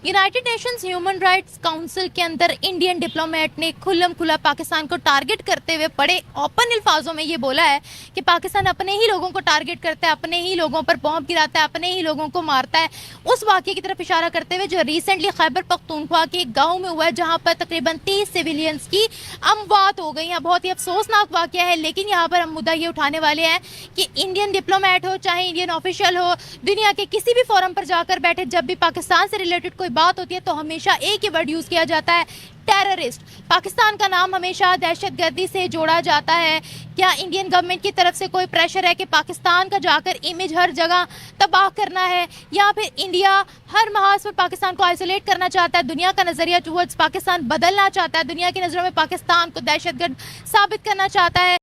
United Nations human rights council के अंदर Indian diplomat ने खुल्लम खुला पाकिस्तान को टारगेट करते हुए बड़े ओपन अल्फाजों में ये बोला है कि पाकिस्तान अपने ही लोगों को टारगेट करता है, अपने ही लोगों पर बॉम्ब गिराता है, अपने ही लोगों को मारता है। उस वाक़े की तरफ इशारा करते हुए जो रिसेंटली खैबर पख्तूनख्वा के एक गाँव में हुआ है, जहाँ पर तकरीबन 30 सिविलियंस की अमवात हो गई हैं। बहुत ही अफसोसनाक वाक़या है, लेकिन यहाँ पर हम मुद्दा ये उठाने वाले हैं कि इंडियन डिप्लोमेट हो चाहे इंडियन ऑफिशियल हो, दुनिया के किसी भी फोरम पर जाकर बैठे, जब भी पाकिस्तान से रिलेटेड कोई बात होती है तो हमेशा एक ही वर्ड यूज़ किया जाता है, टेररिस्ट। पाकिस्तान का नाम हमेशा दहशतगर्दी से जोड़ा जाता है। क्या इंडियन गवर्नमेंट की तरफ से कोई प्रेशर है कि पाकिस्तान का जाकर इमेज हर जगह तबाह करना है, या फिर इंडिया हर महाज पर पाकिस्तान को आइसोलेट करना चाहता है, दुनिया का नज़रिया टुवर्ड्स पाकिस्तान बदलना चाहता है, दुनिया की नज़रों में पाकिस्तान को दहशतगर्द साबित करना चाहता है?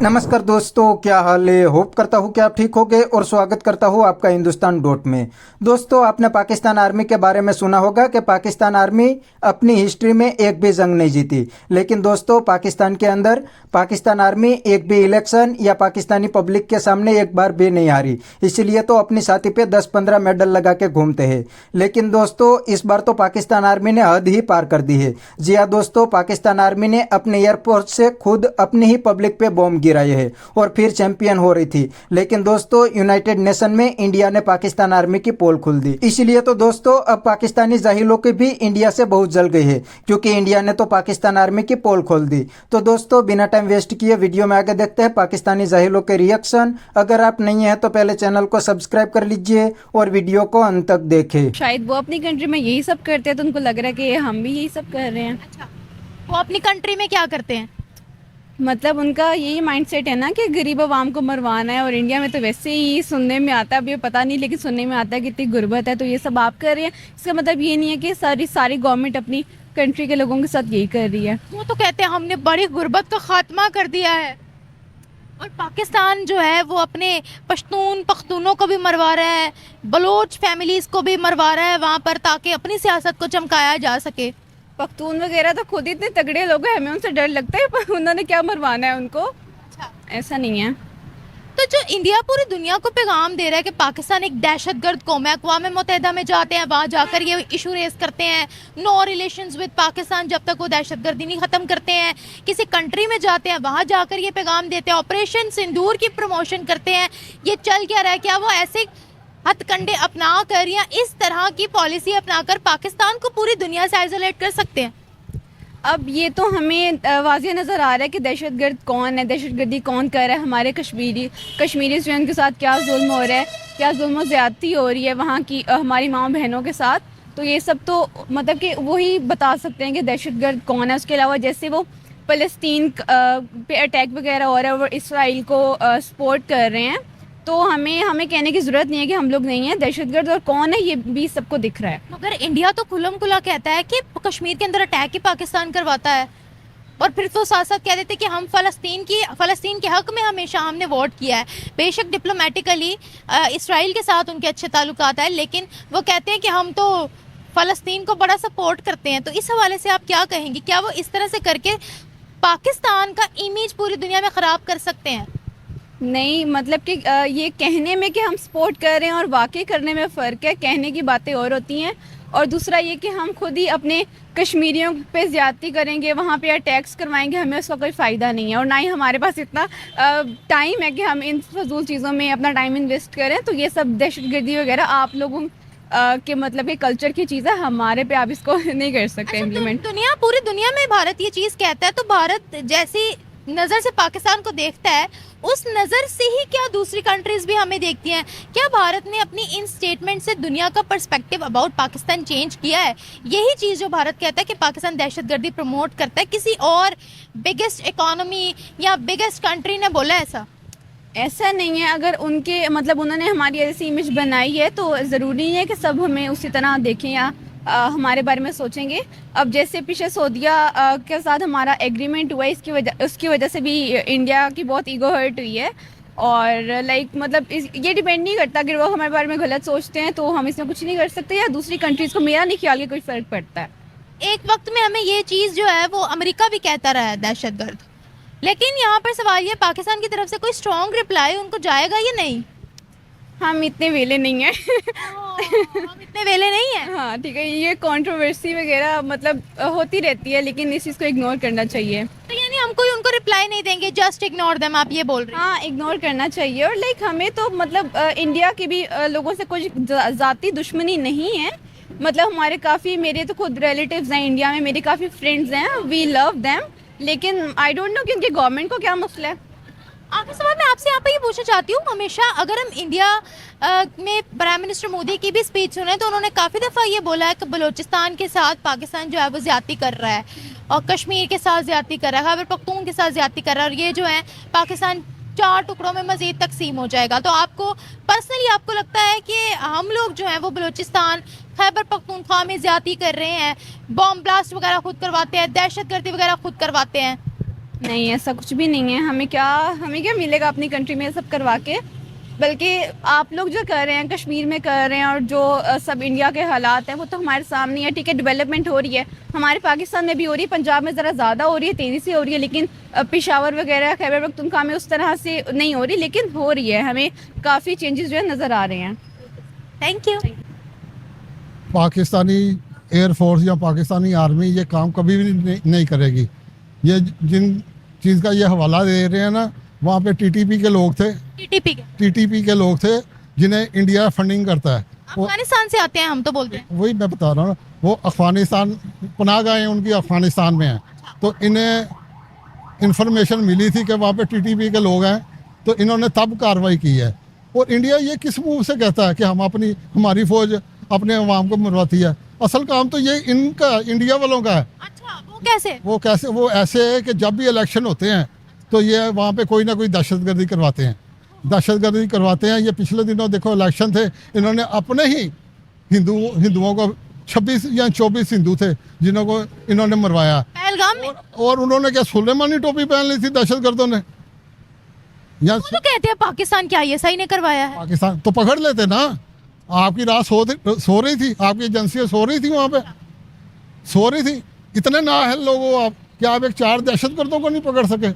नमस्कार दोस्तों, क्या हाल है। होप करता हूँ कि आप ठीक होंगे और स्वागत करता हूँ आपका हिंदुस्तान डॉट में। दोस्तों, आपने पाकिस्तान आर्मी के बारे में सुना होगा कि पाकिस्तान आर्मी अपनी हिस्ट्री में एक भी जंग नहीं जीती। लेकिन दोस्तों, पाकिस्तान के अंदर पाकिस्तान आर्मी एक भी इलेक्शन या पाकिस्तानी पब्लिक के सामने एक बार भी नहीं हारी। इसलिए तो अपनी छाती पे 10-15 मेडल लगा के घूमते हैं। लेकिन दोस्तों, इस बार तो पाकिस्तान आर्मी ने हद ही पार कर दी है। जी हाँ दोस्तों, पाकिस्तान आर्मी ने अपने एयरफोर्स से खुद अपनी ही पब्लिक पे बॉम्ब गिराए है और फिर चैंपियन हो रही थी। लेकिन दोस्तों, यूनाइटेड नेशन में इंडिया ने पाकिस्तान आर्मी की पोल खोल दी। इसलिए तो दोस्तों, अब पाकिस्तानी जाहिलों की भी इंडिया से बहुत जल गई है, क्योंकि इंडिया ने तो पाकिस्तान आर्मी की पोल खोल दी। तो दोस्तों, बिना टाइम वेस्ट किए वीडियो में आगे देखते हैं पाकिस्तानी जाहिलों के रिएक्शन। अगर आप नहीं है तो पहले चैनल को सब्सक्राइब कर लीजिए और वीडियो को अंत तक देखें। शायद वो अपनी कंट्री में यही सब करते हैं तो उनको लग रहा है कि हम भी यही सब कर रहे हैं। अच्छा, वो अपनी कंट्री में क्या करते हैं? मतलब उनका यही माइंडसेट है ना कि गरीब आवाम को मरवाना है, और इंडिया में तो वैसे ही सुनने में आता है, अब ये पता नहीं लेकिन सुनने में आता है कि इतनी गुर्बत है, तो ये सब आप कर रहे हैं। इसका मतलब ये नहीं है कि सारी गवर्नमेंट अपनी कंट्री के लोगों के साथ यही कर रही है। वो तो कहते हैं हमने बड़ी गुर्बत का खात्मा कर दिया है, और पाकिस्तान जो है वो अपने पख्तूनों को भी मरवा रहा है, बलोच फैमिलीज़ को भी मरवा रहा है वहाँ पर, ताकि अपनी सियासत को चमकाया जा सके। पख्तून वगैरह तो खुद इतने तगड़े लोग हैं, हमें उनसे डर लगता है, पर उन्होंने क्या मरवाना है उनको। अच्छा, ऐसा नहीं है। तो जो इंडिया पूरी दुनिया को पैगाम दे रहा है कि पाकिस्तान एक दहशतगर्द कौम है, अक़वाम मुत्तहिदा में जाते हैं, वहाँ जाकर ये इशू रेस करते हैं, नो रिलेशंस विद पाकिस्तान, जब तक वो दहशतगर्दी नहीं ख़त्म करते हैं। किसी कंट्री में जाते हैं, वहाँ जाकर ये पैगाम देते हैं, ऑपरेशन सिंदूर की प्रमोशन करते हैं। ये चल क्या रहा है? क्या वो ऐसे हथकंडे अपना कर या इस तरह की पॉलिसी अपनाकर पाकिस्तान को पूरी दुनिया से आइसोलेट कर सकते हैं? अब ये तो हमें वाज़ेह नज़र आ रहा है कि दहशतगर्द कौन है, दहशतगर्दी कौन कर रहा है। हमारे कश्मीरी जो उनके साथ क्या जुल्म हो रहा है, क्या जुल्म ज़्यादती हो रही है वहाँ की हमारी माँ बहनों के साथ। तो ये सब तो मतलब कि वही बता सकते हैं कि दहशतगर्द कौन है। उसके अलावा जैसे वो फ़लस्तीन पे अटैक वगैरह हो रहा है, वो इसराइल को सपोर्ट कर रहे हैं, तो हमें कहने की ज़रूरत नहीं है कि हम लोग नहीं हैं दहशतगर्द, और कौन है ये भी सबको दिख रहा है। मगर इंडिया तो खुल्लम खुला कहता है कि कश्मीर के अंदर अटैक ही पाकिस्तान करवाता है, और फिर तो साथ साथ कह देते कि हम फ़लस्तीन के हक़ में हमेशा हमने वोट किया है। बेशक डिप्लोमेटिकली इसराइल के साथ उनके अच्छे ताल्लुकात है, लेकिन वो कहते हैं कि हम तो फ़लस्तीन को बड़ा सपोर्ट करते हैं। तो इस हवाले से आप क्या कहेंगे? क्या वो इस तरह से करके पाकिस्तान का इमेज पूरी दुनिया में ख़राब कर सकते हैं? नहीं, मतलब कि ये कहने में कि हम सपोर्ट कर रहे हैं और वाकई करने में फ़र्क है। कहने की बातें और होती हैं, और दूसरा ये कि हम खुद ही अपने कश्मीरियों पे ज़्यादती करेंगे, वहाँ पे अटैक्स करवाएंगे, हमें उसका कोई फ़ायदा नहीं है, और ना ही हमारे पास इतना टाइम है कि हम इन फजूल चीज़ों में अपना टाइम इन्वेस्ट करें। तो ये सब दहशतगर्दी वगैरह आप लोगों के मतलब कि कल्चर की चीज़ है, हमारे पे आप इसको नहीं कर सकते इम्प्लीमेंट। पूरी दुनिया में भारत ये चीज़ कहता है, तो भारत जैसी नज़र से पाकिस्तान को देखता है, उस नज़र से ही क्या दूसरी कंट्रीज़ भी हमें देखती हैं? क्या भारत ने अपनी इन स्टेटमेंट से दुनिया का पर्सपेक्टिव अबाउट पाकिस्तान चेंज किया है? यही चीज़ जो भारत कहता है कि पाकिस्तान दहशतगर्दी प्रमोट करता है, किसी और बिगेस्ट इकोनॉमी या बिगेस्ट कंट्री ने बोला ऐसा नहीं है। अगर उनके मतलब उन्होंने हमारी ऐसी इमेज बनाई है, तो ज़रूरी नहीं है कि सब हमें उसी तरह देखें या हमारे बारे में सोचेंगे। अब जैसे पीछे सऊदीया के साथ हमारा एग्रीमेंट हुआ है, उसकी वजह से भी इंडिया की बहुत ईगो हर्ट हुई है, और लाइक मतलब ये डिपेंड नहीं करता अगर वो हमारे बारे में गलत सोचते हैं तो हम इसमें कुछ नहीं कर सकते, या दूसरी कंट्रीज़ को मेरा नहीं ख्याल कि कोई फ़र्क पड़ता है। एक वक्त में हमें ये चीज़ जो है वो अमेरिका भी कहता रहा है दहशतगर्द, लेकिन यहाँ पर सवाल ये पाकिस्तान की तरफ से कोई स्ट्रॉन्ग रिप्लाई उनको जाएगा या नहीं? हम इतने वेले नहीं हैं। हम इतने वेले नहीं हैं। हाँ ठीक है, ये कंट्रोवर्सी वगैरह मतलब होती रहती है, लेकिन इस चीज़ को इग्नोर करना चाहिए। तो यानी हम कोई उनको रिप्लाई नहीं देंगे, जस्ट इग्नोर देम, आप ये बोल रहे हैं? हाँ इग्नोर करना चाहिए। और लाइक हमें तो मतलब इंडिया की भी लोगों से कुछ ज़ाती दुश्मनी नहीं है। मतलब हमारे काफ़ी, मेरे तो खुद रिलेटिव्स हैं इंडिया में, मेरे काफ़ी फ्रेंड्स हैं, वी लव देम। लेकिन आई डोंट नो कि उनके गवर्नमेंट को क्या मसला है। आखिरी सवाल मैं आपसे यहाँ पे ये पूछना चाहती हूँ, हमेशा अगर हम इंडिया में प्राइम मिनिस्टर मोदी की भी स्पीच सुने तो उन्होंने काफ़ी दफ़ा ये बोला है कि बलूचिस्तान के साथ पाकिस्तान जो है वो ज़्यादती कर रहा है, और कश्मीर के साथ ज़्यादती कर रहा है, खैबर पख्तून के साथ ज़्यादती कर रहा है, और ये जो है पाकिस्तान 4 टुकड़ों में मज़ीद तकसीम हो जाएगा। तो आपको पर्सनली आपको लगता है कि हम लोग जो हैं वो बलूचिस्तान खैबर पख्तूनख्वा में ज़्यादती कर रहे हैं, बॉम्ब ब्लास्ट वगैरह खुद करवाते हैं, दहशतगर्दी वगैरह खुद करवाते हैं? नहीं ऐसा कुछ भी नहीं है। हमें क्या मिलेगा अपनी कंट्री में सब करवा के। बल्कि आप लोग जो कर रहे हैं कश्मीर में कर रहे हैं, और जो सब इंडिया के हालात हैं वो तो हमारे सामने है। ठीक है, डेवलपमेंट हो रही है, हमारे पाकिस्तान में भी हो रही है, पंजाब में ज़रा ज़्यादा हो रही है, तेज़ी से हो रही है, लेकिन पेशावर वगैरह खैबर पख्तूनख्वा में उस तरह से नहीं हो रही, लेकिन हो रही है। हमें काफ़ी चेंजेस जो है नज़र आ रहे हैं। Thank you. पाकिस्तानी एयरफोर्स या पाकिस्तानी आर्मी ये काम कभी भी नहीं करेगी। ये जिन चीज़ का ये हवाला दे रहे हैं ना, वहाँ पे टीटीपी के लोग थे, टीटीपी के लोग थे जिन्हें इंडिया फंडिंग करता है। अफगानिस्तान से आते हैं, हम तो बोलते हैं। वही मैं बता रहा हूँ, वो अफगानिस्तान पनाह गए उनकी अफगानिस्तान में हैं, तो इन्हें इंफॉर्मेशन मिली थी कि वहाँ पे टीटीपी के लोग हैं, तो इन्होंने तब कार्रवाई की है। और इंडिया ये किस मुंह से कहता है कि हमारी फौज अपने अवाम को मरवाती है? असल काम तो ये इनका, इंडिया वालों का है। अच्छा, वो कैसे? वो ऐसे है कि जब भी इलेक्शन होते हैं तो ये वहाँ पे कोई ना कोई दहशतगर्दी करवाते हैं। ये पिछले दिनों देखो इलेक्शन थे, इन्होंने अपने ही हिंदुओं को 26 या 24 हिंदू थे जिन्हों को इन्होंने मरवाया पहलगाम में। और उन्होंने क्या सुलेमानी टोपी पहन ली थी दहशतगर्दों ने? या वो तो कहते हैं पाकिस्तान क्या ISI ने करवाया है। पाकिस्तान तो पकड़ लेते ना। आपकी रात सो रही थी, आपकी एजेंसियाँ सो रही थी, वहाँ पे सो रही थी। इतने नाअहल लोग हो आप, क्या आप एक 4 दहशतगर्दों को नहीं पकड़ सके?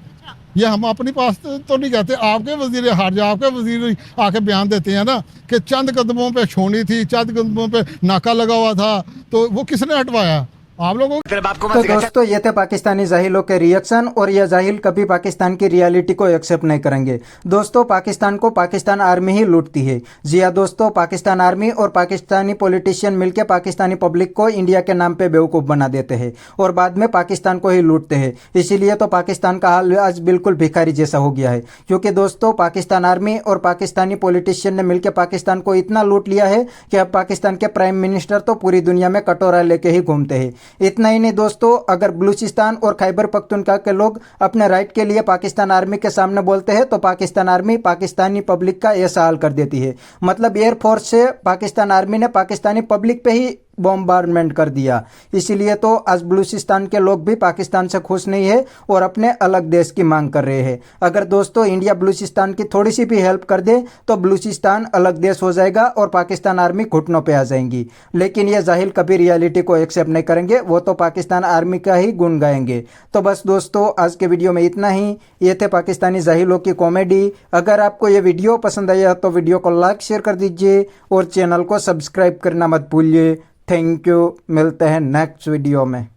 ये हम अपनी पास तो नहीं कहते, आपके वजीर हारजा, आपके वजीर आके बयान देते हैं ना कि चंद कदमों पे छोड़ी थी, चंद कदमों पे नाका लगा हुआ था, तो वो किसने हटवाया? आप लोगों को। तो दोस्तों ये थे पाकिस्तानी जाहिलों के रिएक्शन, और ये जाहिल कभी पाकिस्तान की रियलिटी को एक्सेप्ट नहीं करेंगे। दोस्तों पाकिस्तान को पाकिस्तान आर्मी ही लूटती है। जी हाँ दोस्तों, पाकिस्तान आर्मी और पाकिस्तानी पॉलिटिशियन मिलकर पाकिस्तानी पब्लिक को इंडिया के नाम पे बेवकूफ़ बना देते हैं और बाद में पाकिस्तान को ही लूटते हैं। इसीलिए तो पाकिस्तान का हाल आज बिल्कुल भिखारी जैसा हो गया है, क्योंकि दोस्तों पाकिस्तान आर्मी और पाकिस्तानी पॉलिटिशियन ने मिलकर पाकिस्तान को इतना लूट लिया है कि अब पाकिस्तान के प्राइम मिनिस्टर तो पूरी दुनिया में कटोरा लेके ही घूमते हैं। इतना ही नहीं दोस्तों, अगर बलूचिस्तान और खैबर पख्तूनख्वा के लोग अपने राइट के लिए पाकिस्तान आर्मी के सामने बोलते हैं तो पाकिस्तान आर्मी पाकिस्तानी पब्लिक का ऐसा हाल कर देती है। मतलब एयरफोर्स से पाकिस्तान आर्मी ने पाकिस्तानी पब्लिक पे ही बॉम्बार्डमेंट कर दिया। इसीलिए तो आज बलूचिस्तान के लोग भी पाकिस्तान से खुश नहीं है और अपने अलग देश की मांग कर रहे हैं। अगर दोस्तों इंडिया बलूचिस्तान की थोड़ी सी भी हेल्प कर दे तो बलूचिस्तान अलग देश हो जाएगा और पाकिस्तान आर्मी घुटनों पे आ जाएंगी। लेकिन ये जाहिल कभी रियलिटी को एक्सेप्ट नहीं करेंगे, वो तो पाकिस्तान आर्मी का ही गुण गाएंगे। तो बस दोस्तों आज के वीडियो में इतना ही। ये थे पाकिस्तानी जाहिलों की कॉमेडी। अगर आपको ये वीडियो पसंद आया तो वीडियो को लाइक शेयर कर दीजिए और चैनल को सब्सक्राइब करना मत भूलिए। थैंक यू, मिलते हैं नेक्स्ट वीडियो में।